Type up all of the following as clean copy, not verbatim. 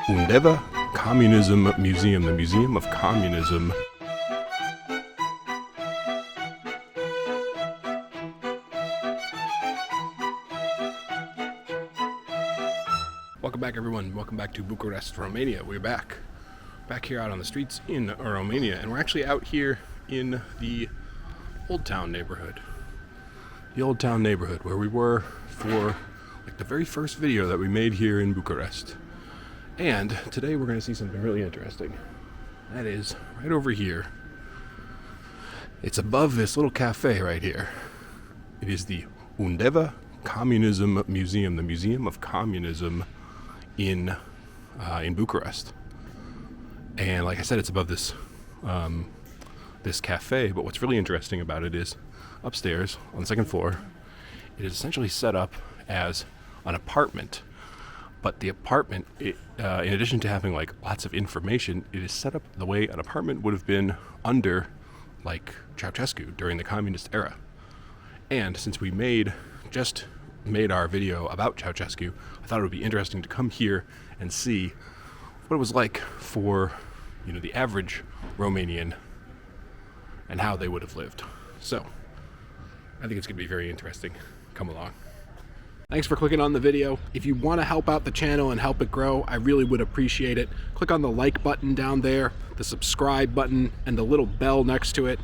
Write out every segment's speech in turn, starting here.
Undeva Communism Museum, the Museum of Communism. Welcome back, everyone. Welcome back to Bucharest, Romania. We're back here out on the streets in Romania, and we're actually out here in the Old Town neighborhood. The Old Town neighborhood where we were for like the very first video that we made here in Bucharest. And today we're going to see something really interesting. That is right over here. It's above this little cafe right here. It is the Undeva Communism Museum, the Museum of Communism in Bucharest. And like I said, it's above this this cafe. But what's really interesting about it is upstairs on the second floor, it is essentially set up as an apartment. But the apartment, in addition to having like lots of information, it is set up the way an apartment would have been under like Ceausescu during the communist era. And since we just made our video about Ceausescu, I thought it would be interesting to come here and see what it was like for, the average Romanian and how they would have lived. So I think it's going to be very interesting. Come along. Thanks for clicking on the video. If you want to help out the channel and help it grow, I really would appreciate it. Click on the like button down there, the subscribe button, and the little bell next to it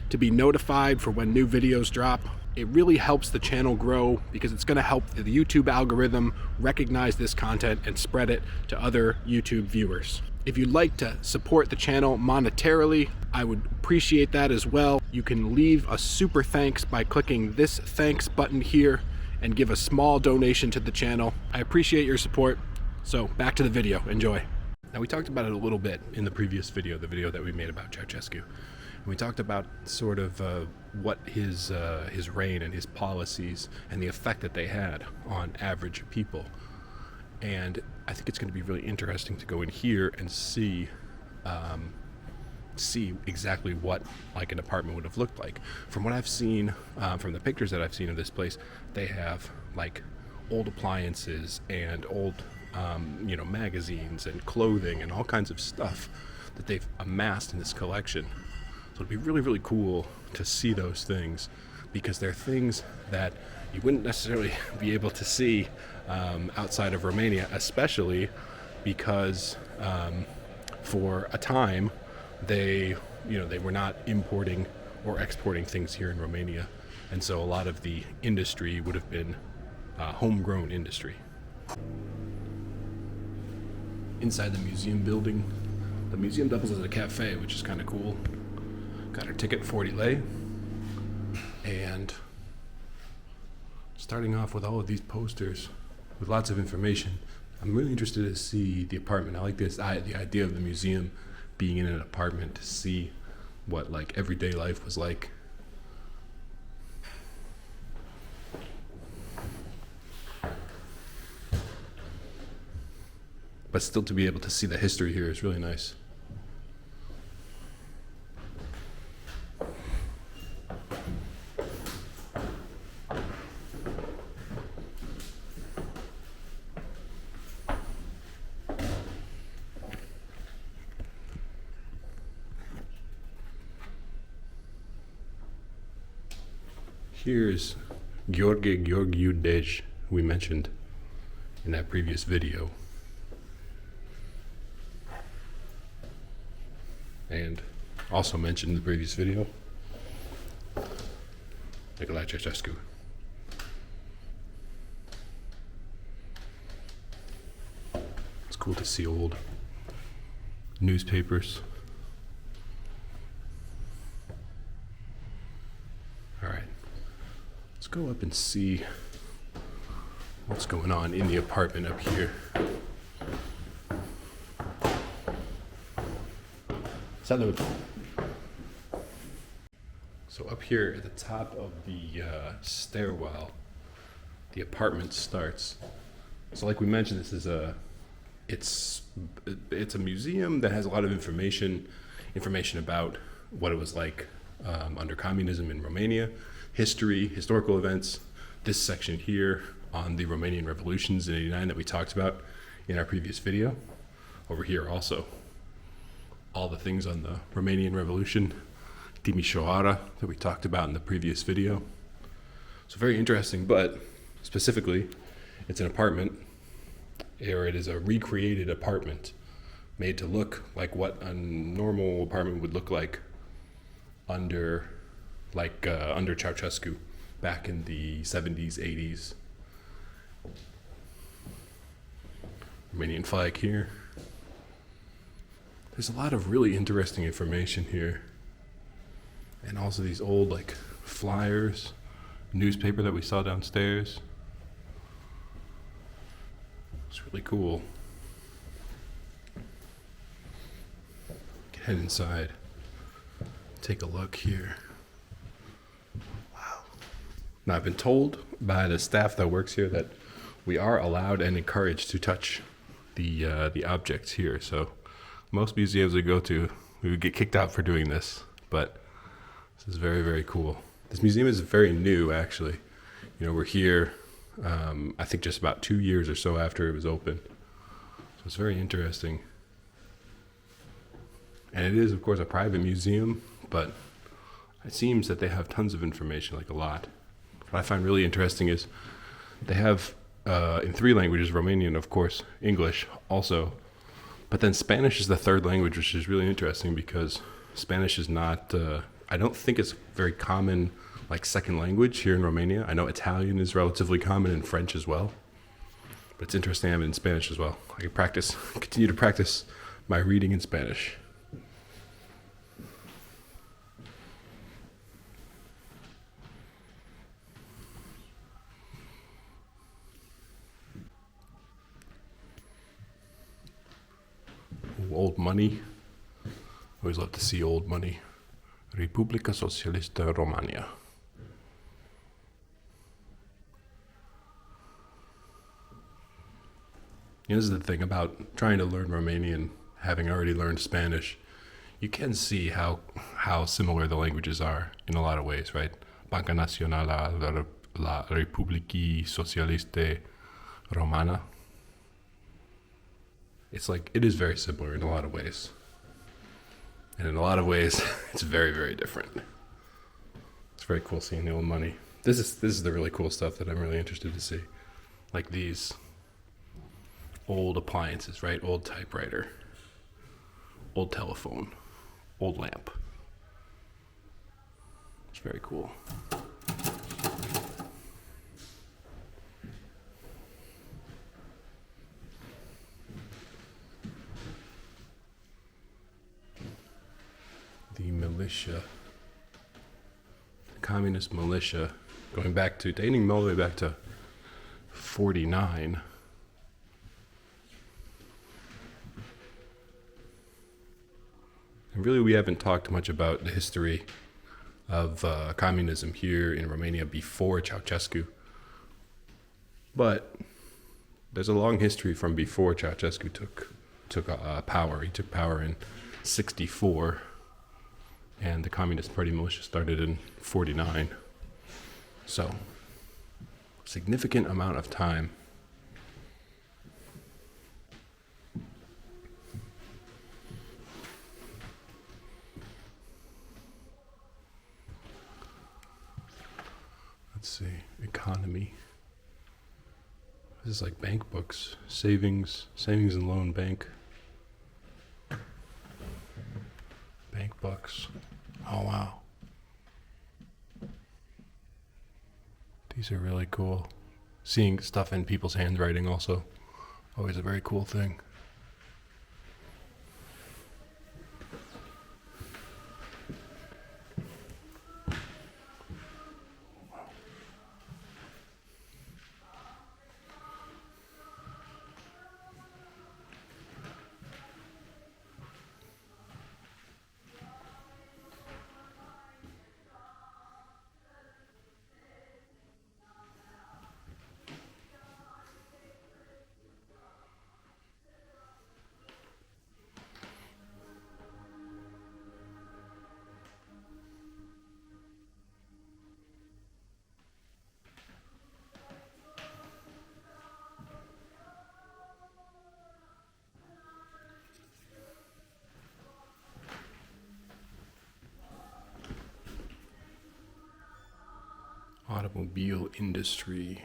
to be notified for when new videos drop. It really helps the channel grow because it's going to help the YouTube algorithm recognize this content and spread it to other YouTube viewers. If you'd like to support the channel monetarily, I would appreciate that as well. You can leave a super thanks by clicking this thanks button here and give a small donation to the channel. I appreciate your support. So back to the video. Enjoy. Now, we talked about it a little bit in the previous video, the video that we made about Ceausescu. And we talked about sort of what his reign and his policies and the effect that they had on average people. And I think it's going to be really interesting to go in here and see exactly what like an apartment would have looked like. From what I've seen, from the pictures that I've seen of this place, they have like old appliances and old magazines and clothing and all kinds of stuff that they've amassed in this collection. So it'd be really, really cool to see those things, because they're things that you wouldn't necessarily be able to see outside of Romania, especially because for a time they were not importing or exporting things here in Romania, and so a lot of the industry would have been homegrown industry. Inside the museum building, the museum doubles as a cafe, which is kind of cool. Got our ticket, 40 lei, and starting off with all of these posters with lots of information. I'm really interested to see the apartment. I like the idea of the museum being in an apartment to see what like everyday life was like. But still to be able to see the history here is really nice. Here's Gheorghe Gheorghiu who we mentioned in that previous video. And also mentioned in the previous video, Nicolae Ceausescu. It's cool to see old newspapers. Let's go up and see what's going on in the apartment up here. Salud. So up here at the top of the stairwell, the apartment starts. So like we mentioned, this is it's a museum that has a lot of information about what it was like under communism in Romania, history, historical events. This section here on the Romanian revolutions in '89 that we talked about in our previous video. Over here also, all the things on the Romanian Revolution, Timișoara, that we talked about in the previous video. So very interesting, but specifically, it's an apartment, or it is a recreated apartment made to look like what a normal apartment would look like under Ceausescu back in the 70s, 80s. Romanian flag here. There's a lot of really interesting information here. And also these old flyers, newspaper that we saw downstairs. It's really cool. Head inside. Take a look here. Wow. Now I've been told by the staff that works here that we are allowed and encouraged to touch the objects here. So most museums we go to, we would get kicked out for doing this, but this is very, very cool. This museum is very new, actually. You know, we're here, I think just about 2 years or so after it was open. So it's very interesting. And it is, of course, a private museum, but it seems that they have tons of information, like a lot. What I find really interesting is they have, in 3 languages, Romanian, of course, English also, but then Spanish is the 3rd language, which is really interesting because Spanish is not, I don't think it's very common, second language here in Romania. I know Italian is relatively common and French as well, but it's interesting to have it in Spanish as well. I can continue to practice my reading in Spanish. Old money. Always love to see old money. Republika Socialistă Romania. This is the thing about trying to learn Romanian, having already learned Spanish. You can see how similar the languages are in a lot of ways, right? Banca Națională la Republicii Socialiste Romana. It's it is very similar in a lot of ways. And in a lot of ways, it's very, very different. It's very cool seeing the old money. This is the really cool stuff that I'm really interested to see. Like these old appliances, right? Old typewriter, old telephone, old lamp. It's very cool. The militia, the communist militia, dating all the way back to 49. And really, we haven't talked much about the history of communism here in Romania before Ceausescu. But there's a long history from before Ceausescu took power. He took power in 1964. And the Communist Party militia started in 1949. So, significant amount of time. Let's see, economy. This is bank books, savings and loan bank. Bank books. Oh, wow. These are really cool. Seeing stuff in people's handwriting also. Always a very cool thing. automobile industry.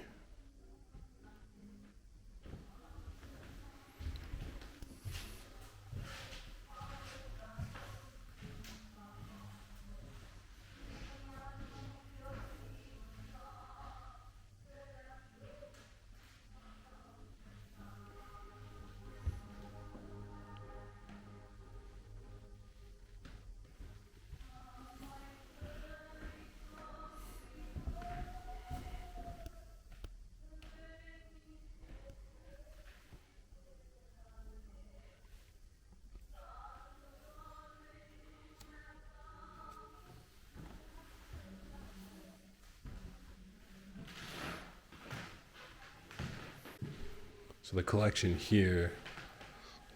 So the collection here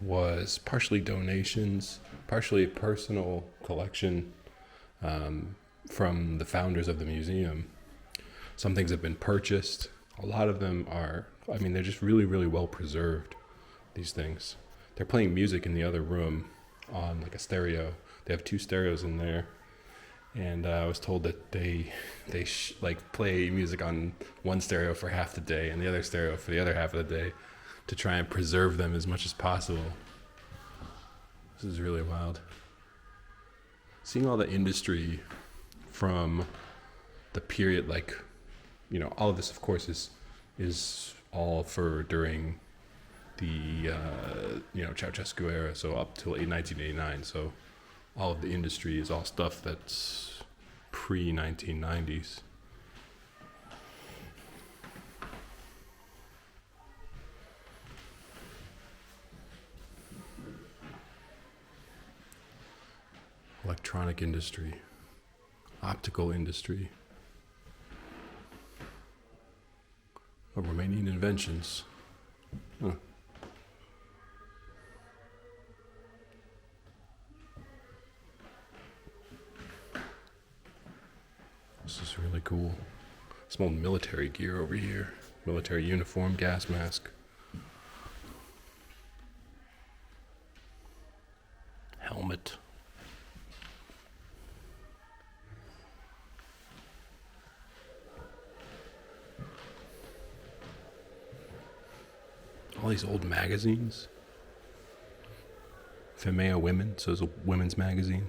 was partially donations, partially a personal collection from the founders of the museum. Some things have been purchased. A lot of them are, I mean, they're just really, really well preserved, these things. They're playing music in the other room on like a stereo. They have 2 stereos in there. And I was told that they like play music on one stereo for half the day and the other stereo for the other half of the day to try and preserve them as much as possible. This is really wild. Seeing all the industry from the period, like, you know, all of this, of course, is all for during the, Ceausescu era, so up till 1989. So all of the industry is all stuff that's pre-1990s. Electronic industry, optical industry, Romanian inventions. Huh. This is really cool. Some old military gear over here. Military uniform, gas mask. Helmet. All these old magazines. Femea Women, so it's a women's magazine.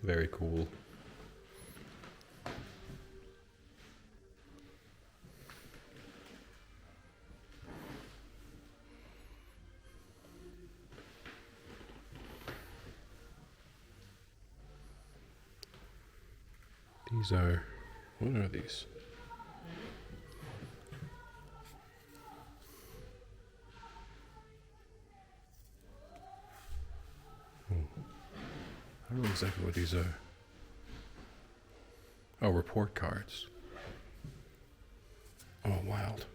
Very cool. These are, what are these? I don't know exactly what these are. Oh, report cards. Oh, wild.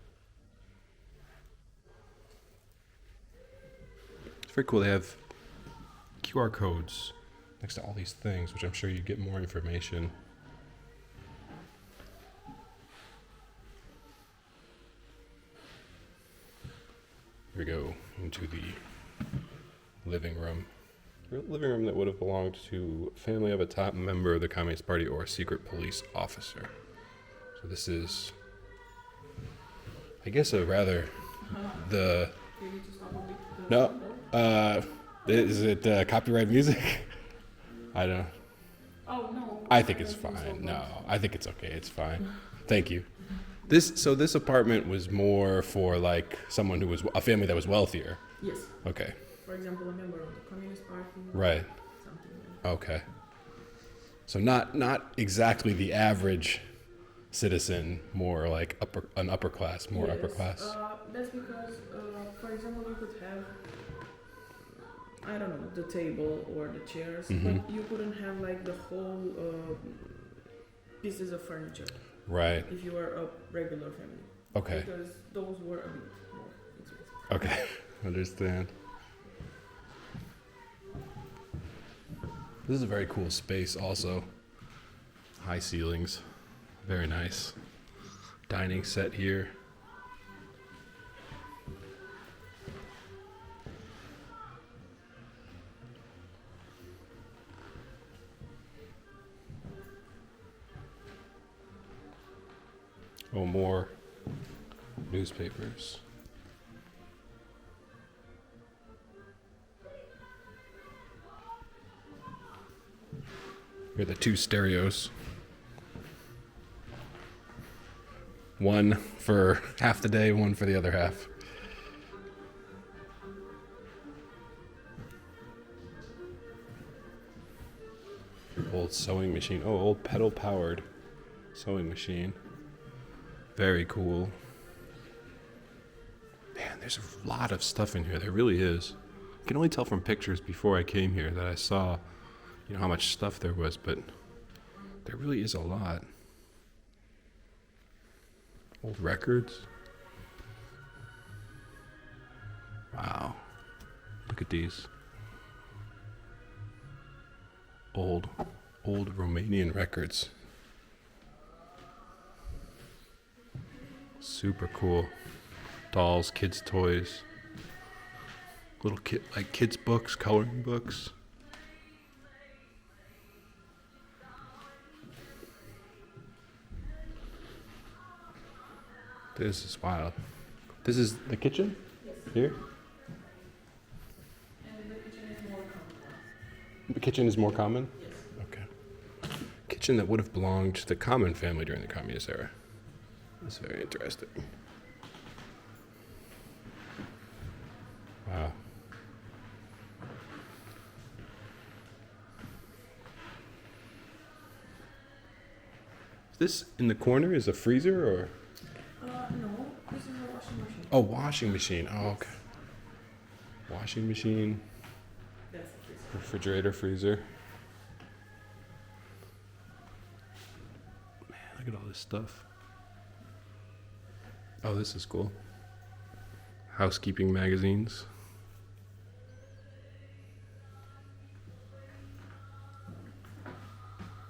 It's very cool. They have QR codes next to all these things, which I'm sure you get more information. Here we go into the living room. Living room that would have belonged to a family of a top member of the Communist Party or a secret police officer. So this is, I guess, a rather the. No, is it copyright music? I don't. Oh no. I think it's fine. No, I think it's okay. It's fine. Thank you. This apartment was more for like someone who was a family that was wealthier. Yes. Okay. For example, a member of the Communist Party. Right. Something like that. Okay. So not exactly the average citizen, more like upper class, more Yes. upper class. That's because, for example, you could have, I don't know, the table or the chairs, but you couldn't have like the whole pieces of furniture. Right. If you were a regular family. Okay. Because those were a bit more expensive. Okay. Understand. This is a very cool space also. High ceilings. Very nice. Dining set here. Oh, more newspapers. Here are the two stereos. One for half the day, one for the other half. Old sewing machine. Oh, old pedal powered sewing machine. Very cool. Man, there's a lot of stuff in here. There really is. I can only tell from pictures before I came here that I saw, how much stuff there was, but there really is a lot. Old records. Wow. Look at these. Old Romanian records. Super cool. Dolls, kids' toys. Little kids' books, coloring books. This is wild. This is the kitchen? Yes. Here? And the kitchen is more common. The kitchen is more common? Yes. Okay. Kitchen that would have belonged to the common family during the communist era. That's very interesting. Wow. This in the corner is a freezer or? No, this is a washing machine. Oh, washing machine. Oh, okay. Washing machine, That's the freezer. refrigerator, freezer. Man, look at all this stuff. Oh, this is cool. Housekeeping magazines.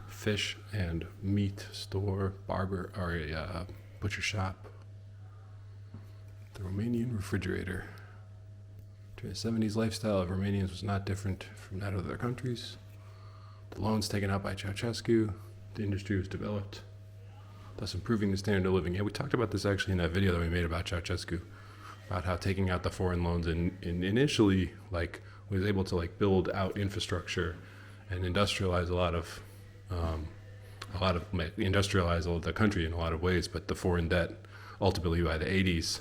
Fish and meat store, barber, or a butcher shop. The Romanian refrigerator. During the 70s, lifestyle of Romanians was not different from that of other countries. The loans taken out by Ceausescu, the industry was developed, thus improving the standard of living. Yeah, we talked about this actually in that video that we made about Ceausescu, about how taking out the foreign loans and initially was able to build out infrastructure and industrialize industrialize the country in a lot of ways, but the foreign debt ultimately by the 80s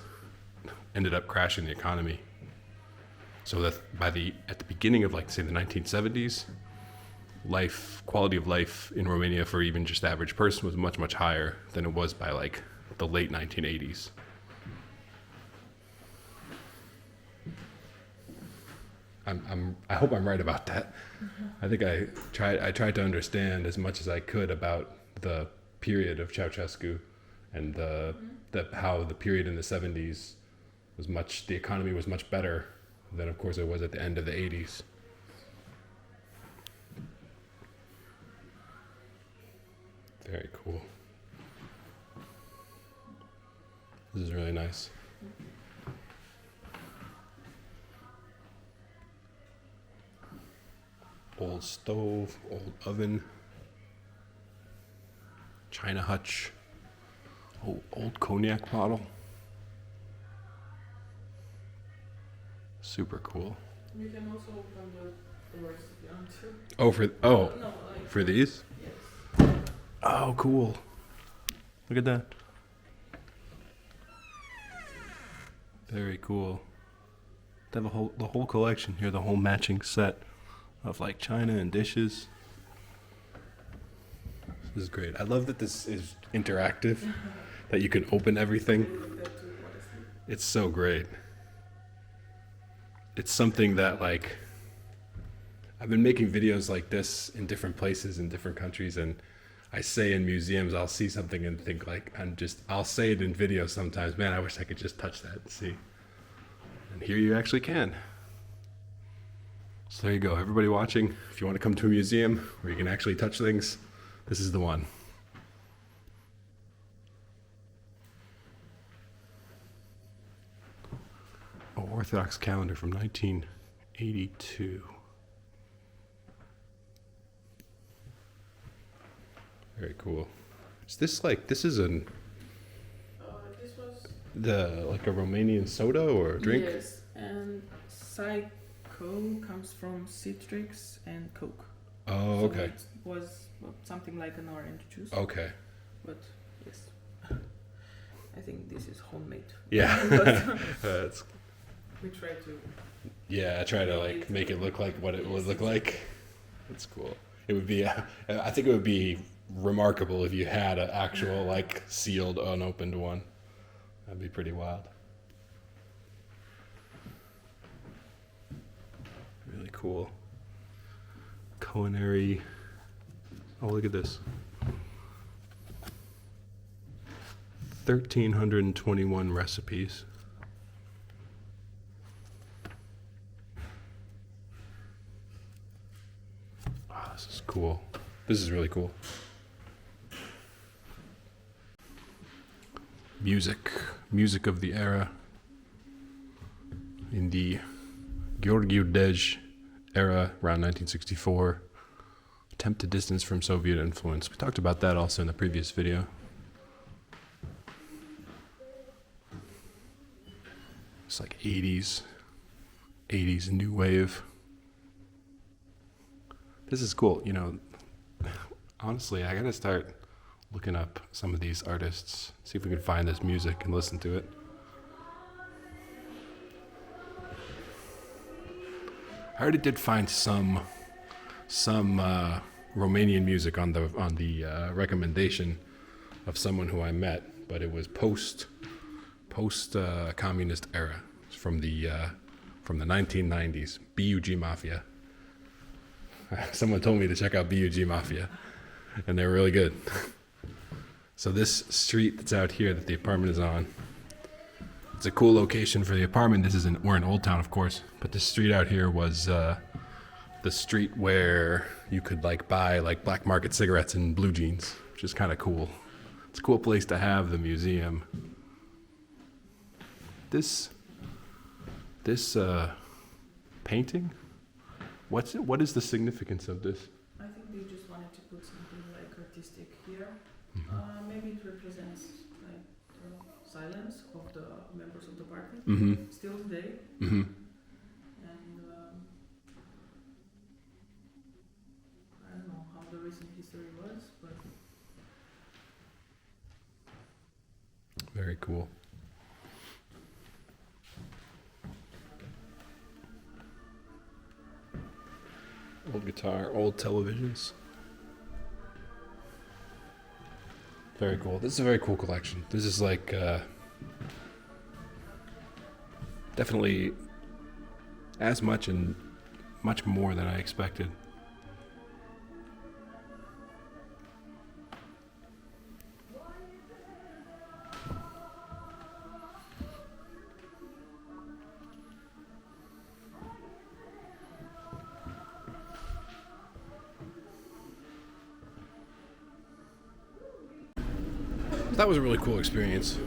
ended up crashing the economy. So that at the beginning of say the 1970s, quality of life in Romania for even just the average person was much, much higher than it was by the late 1980s. I hope I'm right about that. I think I tried to understand as much as I could about the period of Ceausescu and how the period in the 70s the economy was much better than of course it was at the end of the 80s. Very cool. This is really nice. Old stove, old oven, china hutch, old cognac bottle. Super cool. You can also open the doors if you want to. Oh, No, for these? yes. Oh, cool. Look at that. Very cool. They have the whole collection here, the whole matching set of china and dishes. This is great. I love that this is interactive, that you can open everything. It's so great. It's something that I've been making videos like this in different places in different countries, and I say in museums I'll see something and think I'll say it in videos sometimes, man, I wish I could just touch that and see. And here you actually can. So there you go, everybody watching, if you want to come to a museum where you can actually touch things, this is the one. An Orthodox calendar from 1982. Very cool. Is this like a Romanian soda or a drink? Yes, and Psycho comes from citrix and Coke. Oh, So okay. it was something like an orange juice. Okay. But yes, I think this is homemade. Yeah. But That's, we try to. yeah, I try to like make it look like what it would look like. That's cool. It would be, I think it would be remarkable if you had an actual like sealed, unopened one. That'd be pretty wild. Really cool. Culinary. Oh, look at this. 1,321 recipes. Oh, this is cool. This is really cool. Music of the era. In the Gheorghiu Dej era, around 1964. Attempt to distance from Soviet influence. We talked about that also in the previous video. It's like 80s new wave. This is cool. You know, honestly, I gotta start looking up some of these artists, see if we can find this music and listen to it. I already did find some Romanian music on the recommendation of someone who I met, but it was post communist era. It's from the 1990s. BUG Mafia. Someone told me to check out BUG Mafia, and they're really good. So this street that's out here that the apartment is on, it's a cool location for the apartment. We're in Old Town, of course, but this street out here was the street where you could like buy like black market cigarettes and blue jeans, which is kind of cool. It's a cool place to have the museum. This painting, what is the significance of this? I think they just wanted to put something like artistic here. Maybe it represents like the silence of the members of the party still today. And I don't know how the recent history was, but Very cool. Old guitar, old televisions. Very cool. This is a very cool collection. This is like definitely as much and much more than I expected. That was a really cool experience.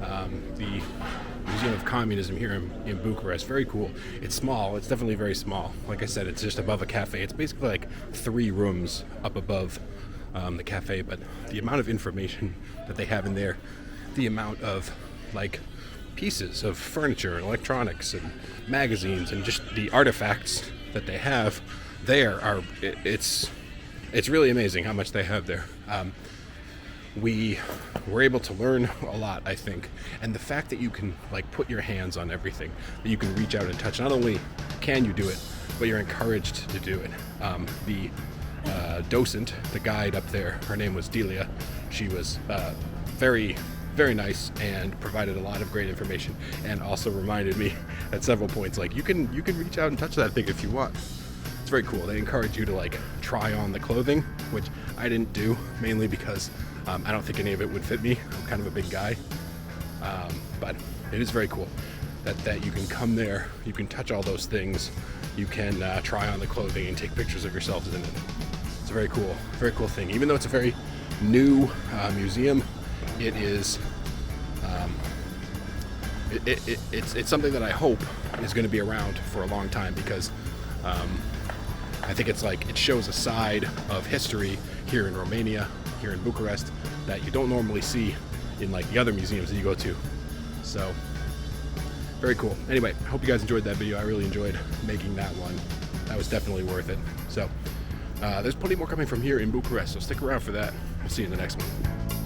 The Museum of Communism here in Bucharest, very cool. It's small, it's definitely very small. Like I said, it's just above a cafe. It's basically like 3 rooms up above the cafe, but the amount of information that they have in there, the amount of like pieces of furniture and electronics and magazines and just the artifacts that they have there it's really amazing how much they have there. We were able to learn a lot, I think, and the fact that you can like put your hands on everything, that you can reach out and touch. Not only can you do it, but you're encouraged to do it. The docent, the guide up there, her name was Delia. She was very, very nice and provided a lot of great information, and also reminded me at several points like you can reach out and touch that thing if you want. It's very cool. They encourage you to like try on the clothing, which I didn't do, mainly because I don't think any of it would fit me. I'm kind of a big guy. But it is very cool that you can come there, you can touch all those things, you can try on the clothing and take pictures of yourselves in it. It's a very cool thing. Even though it's a very new museum, it is it's something that I hope is going to be around for a long time, because I think it's like it shows a side of history here in Romania, here in Bucharest, that you don't normally see in like the other museums that you go to. So very cool. Anyway, I hope you guys enjoyed that video. I really enjoyed making that one. That was definitely worth it. So there's plenty more coming from here in Bucharest, so stick around for that. We'll see you in the next one.